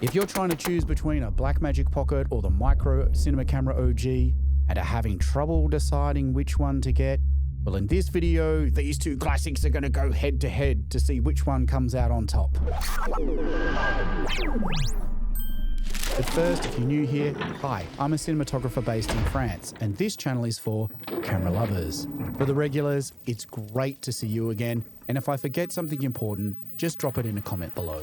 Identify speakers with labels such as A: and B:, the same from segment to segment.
A: If you're trying to choose between a Blackmagic Pocket or the Micro Cinema Camera OG and are having trouble deciding which one to get, well, in this video, these two classics are going to go head to head to see which one comes out on top. But first, if you're new here, hi, I'm a cinematographer based in France, and this channel is for camera lovers. For the regulars, it's great to see you again, and if I forget something important, just drop it in a comment below.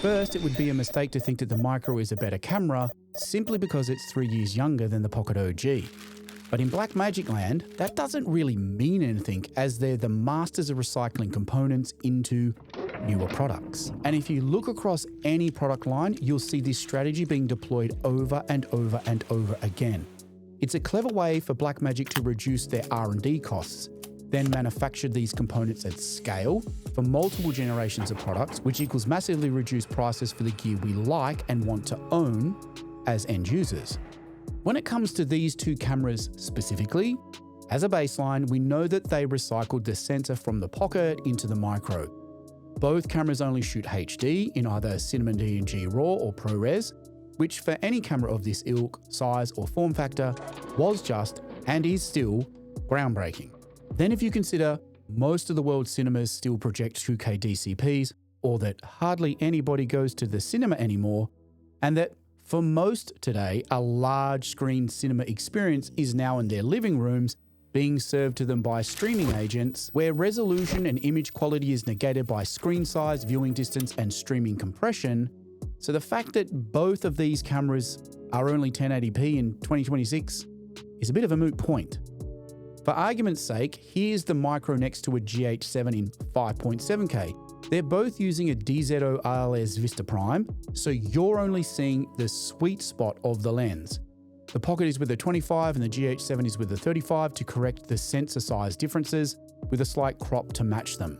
A: First, it would be a mistake to think that the Micro is a better camera simply because it's 3 years younger than the Pocket OG. But in Blackmagic land, that doesn't really mean anything, as they're the masters of recycling components into newer products. And if you look across any product line, you'll see this strategy being deployed over and over and over again. It's a clever way for Blackmagic to reduce their R&D costs, then manufacture these components at scale for multiple generations of products, which equals massively reduced prices for the gear we like and want to own as end users. When it comes to these two cameras specifically, as a baseline, we know that they recycled the sensor from the Pocket into the Micro. Both cameras only shoot HD in either Cinema DNG RAW or ProRes, which for any camera of this ilk, size or form factor was just, and is still, groundbreaking. Then if you consider most of the world's cinemas still project 2K DCPs, or that hardly anybody goes to the cinema anymore, and that for most today, a large screen cinema experience is now in their living rooms, being served to them by streaming agents, where resolution and image quality is negated by screen size, viewing distance, and streaming compression. So the fact that both of these cameras are only 1080p in 2026 is a bit of a moot point. For argument's sake, here's the Micro next to a GH7 in 5.7K. They're both using a DZO RLS Vista Prime, so you're only seeing the sweet spot of the lens. The Pocket is with a 25 and the GH7 is with a 35 to correct the sensor size differences with a slight crop to match them.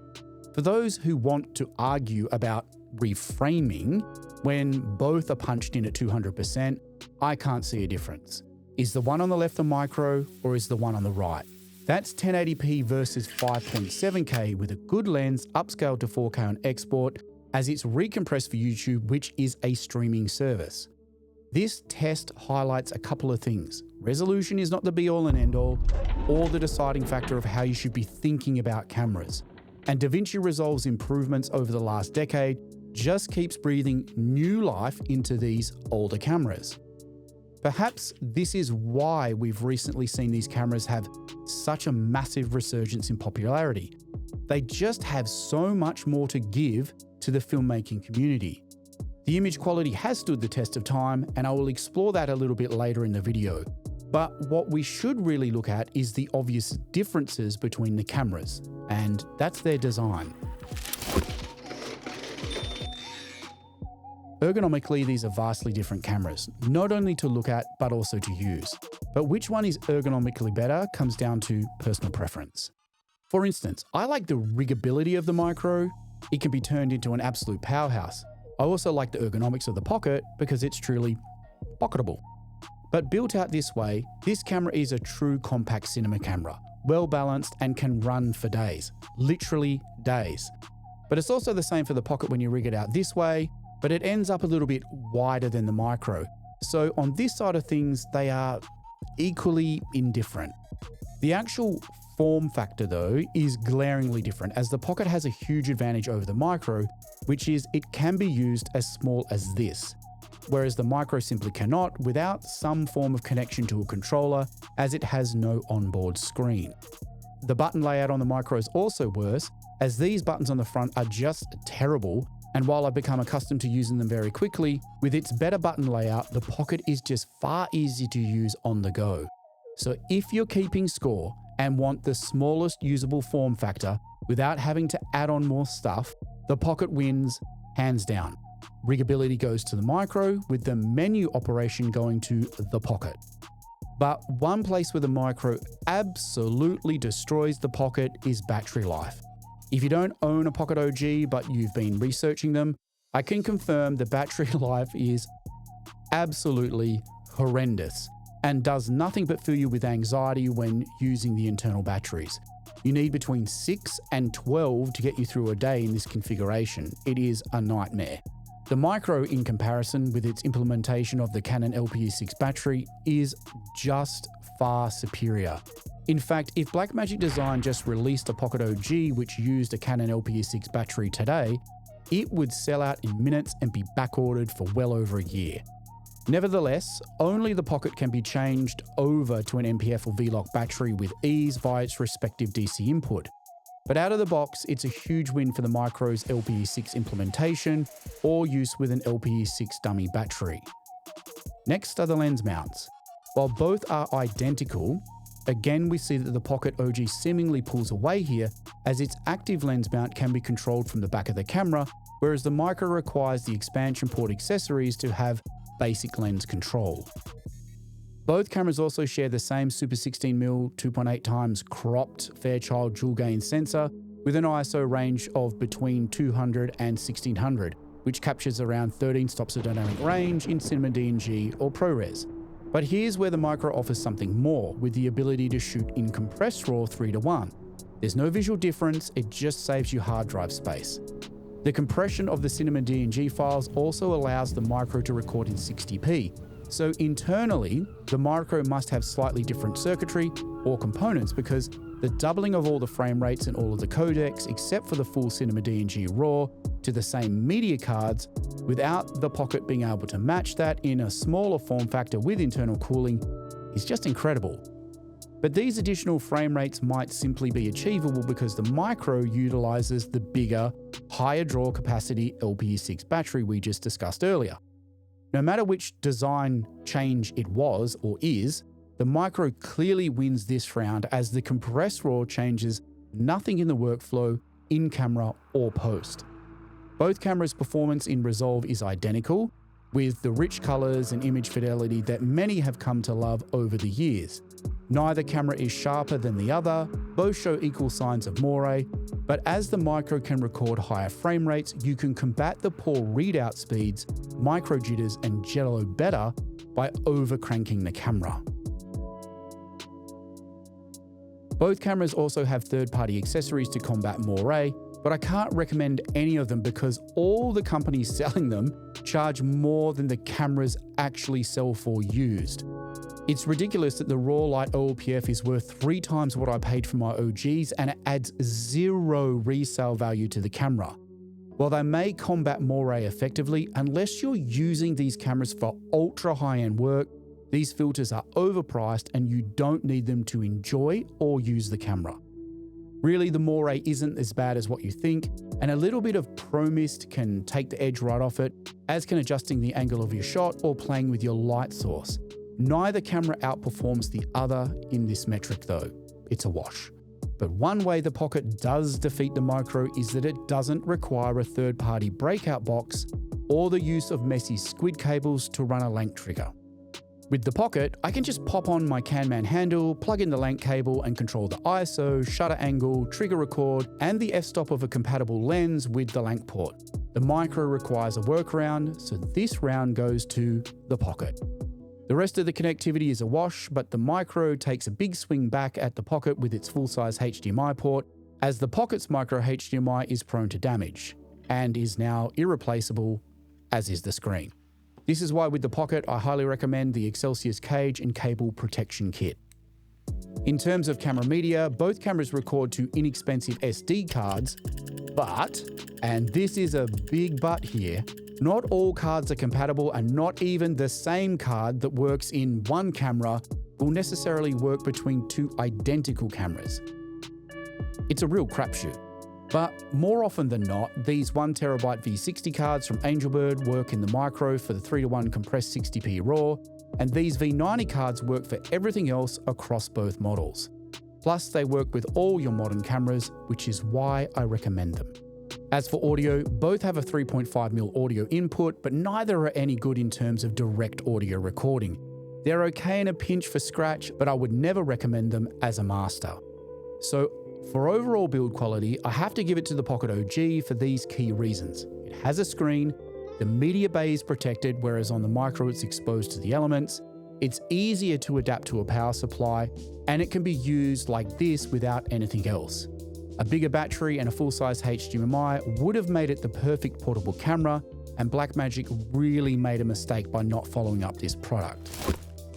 A: For those who want to argue about reframing when both are punched in at 200%, I can't see a difference. Is the one on the left the Micro or is the one on the right? That's 1080p versus 5.7K with a good lens upscaled to 4K on export as it's recompressed for YouTube, which is a streaming service. This test highlights a couple of things. Resolution is not the be-all and end-all, or the deciding factor of how you should be thinking about cameras. And DaVinci Resolve's improvements over the last decade just keeps breathing new life into these older cameras. Perhaps this is why we've recently seen these cameras have such a massive resurgence in popularity. They just have so much more to give to the filmmaking community. The image quality has stood the test of time, and I will explore that a little bit later in the video. But what we should really look at is the obvious differences between the cameras, and that's their design. Ergonomically, these are vastly different cameras, not only to look at, but also to use. But which one is ergonomically better comes down to personal preference. For instance, I like the riggability of the Micro. It can be turned into an absolute powerhouse. I also like the ergonomics of the Pocket because it's truly pocketable. But built out this way, this camera is a true compact cinema camera, well balanced and can run for days, literally days. But it's also the same for the Pocket when you rig it out this way, but it ends up a little bit wider than the Micro. So on this side of things, they are equally indifferent. The actual form factor though is glaringly different, as the Pocket has a huge advantage over the Micro, which is it can be used as small as this, whereas the Micro simply cannot without some form of connection to a controller, as it has no onboard screen. The button layout on the Micro is also worse, as these buttons on the front are just terrible. And while I've become accustomed to using them very quickly, with its better button layout, the Pocket is just far easier to use on the go. So if you're keeping score and want the smallest usable form factor without having to add on more stuff, the Pocket wins hands down. Riggability goes to the Micro, with the menu operation going to the Pocket. But one place where the Micro absolutely destroys the Pocket is battery life. If you don't own a Pocket OG, but you've been researching them, I can confirm the battery life is absolutely horrendous and does nothing but fill you with anxiety when using the internal batteries. You need between 6 and 12 to get you through a day in this configuration. It is a nightmare. The Micro, in comparison with its implementation of the Canon LPE6 battery, is just far superior. In fact, if Blackmagic Design just released a Pocket OG which used a Canon LPE6 battery today, it would sell out in minutes and be backordered for well over a year. Nevertheless, only the Pocket can be changed over to an MPF or V-Lock battery with ease via its respective DC input. But out of the box, it's a huge win for the Micro's LPE6 implementation or use with an LPE6 dummy battery. Next are the lens mounts. While both are identical, again we see that the Pocket OG seemingly pulls away here as its active lens mount can be controlled from the back of the camera, whereas the Micro requires the expansion port accessories to have basic lens control. Both cameras also share the same Super 16mm 2.8x cropped Fairchild dual gain sensor with an ISO range of between 200 and 1600, which captures around 13 stops of dynamic range in Cinema DNG or ProRes. But here's where the Micro offers something more, with the ability to shoot in compressed RAW 3:1. There's no visual difference, it just saves you hard drive space. The compression of the Cinema DNG files also allows the Micro to record in 60p. So internally, the Micro must have slightly different circuitry or components because the doubling of all the frame rates and all of the codecs, except for the full Cinema DNG RAW, to the same media cards, without the Pocket being able to match that in a smaller form factor with internal cooling, is just incredible. But these additional frame rates might simply be achievable because the Micro utilizes the bigger, higher draw capacity LPE6 battery we just discussed earlier. No matter which design change it was or is, the Micro clearly wins this round as the compressed RAW changes nothing in the workflow, in camera or post. Both cameras' performance in Resolve is identical, with the rich colors and image fidelity that many have come to love over the years. Neither camera is sharper than the other, both show equal signs of moire, but as the Micro can record higher frame rates, you can combat the poor readout speeds, micro jitters and jello better by overcranking the camera. Both cameras also have third-party accessories to combat moire, but I can't recommend any of them because all the companies selling them charge more than the cameras actually sell for used. It's ridiculous that the raw light OLPF is worth 3 times what I paid for my OGs and it adds zero resale value to the camera. While they may combat moire effectively, unless you're using these cameras for ultra high-end work, these filters are overpriced and you don't need them to enjoy or use the camera. Really, the moire isn't as bad as what you think, and a little bit of pro mist can take the edge right off it, as can adjusting the angle of your shot or playing with your light source. Neither camera outperforms the other in this metric though. It's a wash. But one way the Pocket does defeat the Micro is that it doesn't require a third-party breakout box or the use of messy squid cables to run a lank trigger. With the Pocket, I can just pop on my CanMan handle, plug in the lank cable and control the ISO, shutter angle, trigger record, and the f-stop of a compatible lens with the lank port. The Micro requires a workaround, so this round goes to the Pocket. The rest of the connectivity is a wash, but the Micro takes a big swing back at the Pocket with its full-size HDMI port, as the Pocket's micro HDMI is prone to damage, and is now irreplaceable, as is the screen. This is why with the Pocket, I highly recommend the Excelsius cage and cable protection kit. In terms of camera media, both cameras record to inexpensive SD cards, but, and this is a big but here, not all cards are compatible and not even the same card that works in one camera will necessarily work between two identical cameras. It's a real crapshoot. But more often than not, these 1TB V60 cards from Angelbird work in the Micro for the 3:1 compressed 60p RAW, and these V90 cards work for everything else across both models. Plus, they work with all your modern cameras, which is why I recommend them. As for audio, both have a 3.5mm audio input, but neither are any good in terms of direct audio recording. They're okay in a pinch for scratch, but I would never recommend them as a master. So, for overall build quality, I have to give it to the Pocket OG for these key reasons. It has a screen, the media bay is protected, whereas on the Micro it's exposed to the elements, it's easier to adapt to a power supply, and it can be used like this without anything else. A bigger battery and a full-size HDMI would have made it the perfect portable camera, and Blackmagic really made a mistake by not following up this product.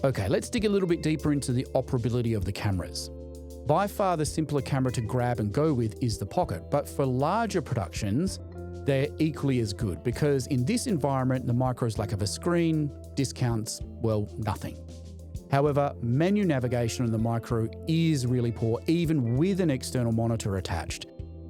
A: Okay, let's dig a little bit deeper into the operability of the cameras. By far the simpler camera to grab and go with is the Pocket, but for larger productions, they're equally as good because in this environment, the Micro's lack of a screen discounts, well, nothing. However, menu navigation on the Micro is really poor, even with an external monitor attached.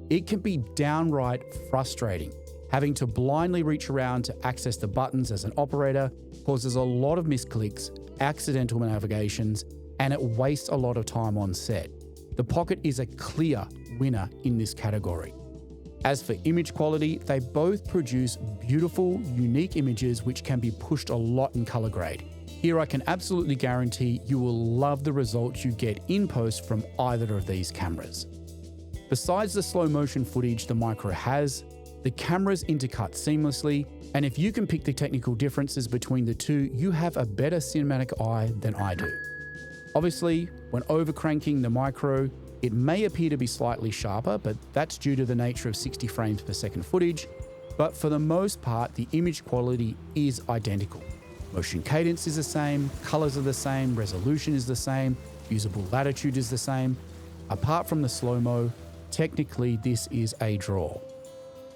A: It can be downright frustrating. Having to blindly reach around to access the buttons as an operator causes a lot of misclicks, accidental navigations, and it wastes a lot of time on set. The Pocket is a clear winner in this category. As for image quality, they both produce beautiful, unique images which can be pushed a lot in color grade. Here I can absolutely guarantee you will love the results you get in post from either of these cameras. Besides the slow motion footage the Micro has, the cameras intercut seamlessly, and if you can pick the technical differences between the two, you have a better cinematic eye than I do. Obviously, when overcranking the Micro, it may appear to be slightly sharper, but that's due to the nature of 60 frames per second footage. But for the most part, the image quality is identical. Motion cadence is the same, colors are the same, resolution is the same, usable latitude is the same. Apart from the slow-mo, technically this is a draw.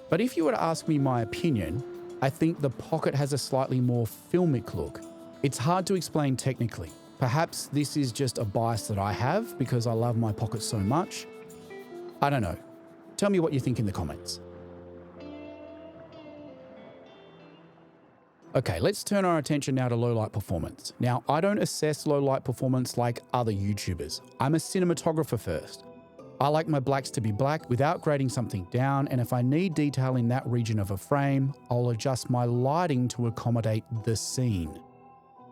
A: But if you were to ask me my opinion, I think the Pocket has a slightly more filmic look. It's hard to explain technically. Perhaps this is just a bias that I have because I love my Pocket so much. I don't know. Tell me what you think in the comments. Okay, let's turn our attention now to low light performance. Now, I don't assess low light performance like other YouTubers. I'm a cinematographer first. I like my blacks to be black without grading something down, and if I need detail in that region of a frame, I'll adjust my lighting to accommodate the scene.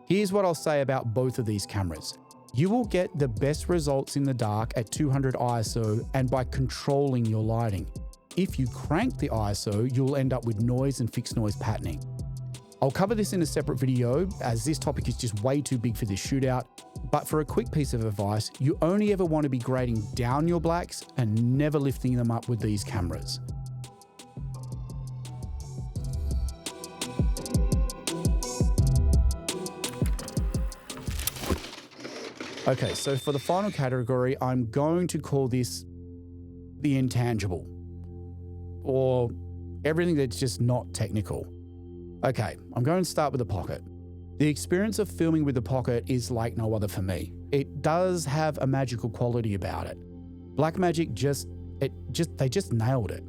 A: Here's what I'll say about both of these cameras. You will get the best results in the dark at 200 ISO and by controlling your lighting. If you crank the ISO, you'll end up with noise and fixed noise patterning. I'll cover this in a separate video as this topic is just way too big for this shootout, but for a quick piece of advice, you only ever want to be grading down your blacks and never lifting them up with these cameras. Okay, so for the final category, I'm going to call this the intangible, or everything that's just not technical. Okay, I'm going to start with the Pocket. The experience of filming with the Pocket is like no other for me. It does have a magical quality about it. Blackmagic they just nailed it.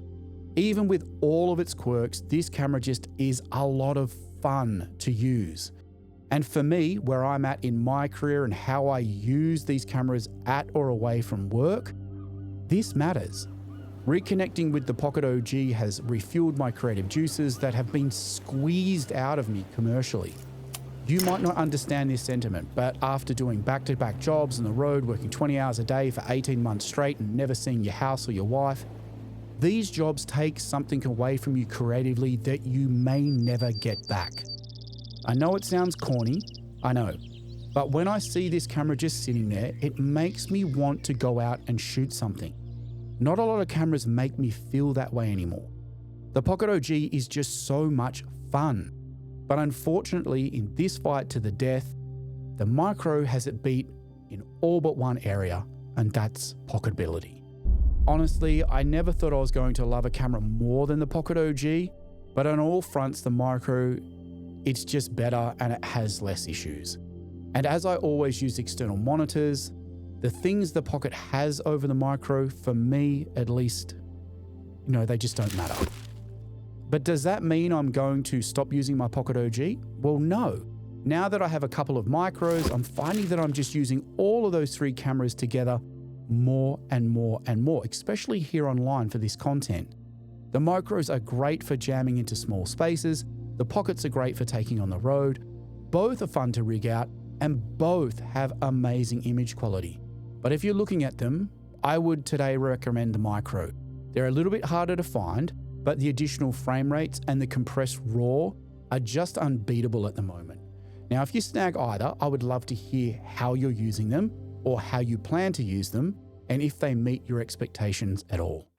A: Even with all of its quirks, this camera just is a lot of fun to use. And for me, where I'm at in my career and how I use these cameras at or away from work, this matters. Reconnecting with the Pocket OG has refueled my creative juices that have been squeezed out of me commercially. You might not understand this sentiment, but after doing back-to-back jobs on the road, working 20 hours a day for 18 months straight and never seeing your house or your wife, these jobs take something away from you creatively that you may never get back. I know it sounds corny, I know, but when I see this camera just sitting there, it makes me want to go out and shoot something. Not a lot of cameras make me feel that way anymore. The Pocket OG is just so much fun, but unfortunately in this fight to the death, the Micro has it beat in all but one area, and that's Pocketability. Honestly, I never thought I was going to love a camera more than the Pocket OG, but on all fronts the Micro, it's just better and it has less issues. And as I always use external monitors, the things the Pocket has over the Micro, for me at least, they just don't matter. But does that mean I'm going to stop using my Pocket OG? Well, no. Now that I have a couple of Micros, I'm finding that I'm just using all of those three cameras together more and more and more, especially here online for this content. The Micros are great for jamming into small spaces. The Pockets are great for taking on the road. Both are fun to rig out, and both have amazing image quality. But if you're looking at them, I would today recommend the Micro. They're a little bit harder to find, but the additional frame rates and the compressed RAW are just unbeatable at the moment. Now, if you snag either, I would love to hear how you're using them or how you plan to use them and if they meet your expectations at all.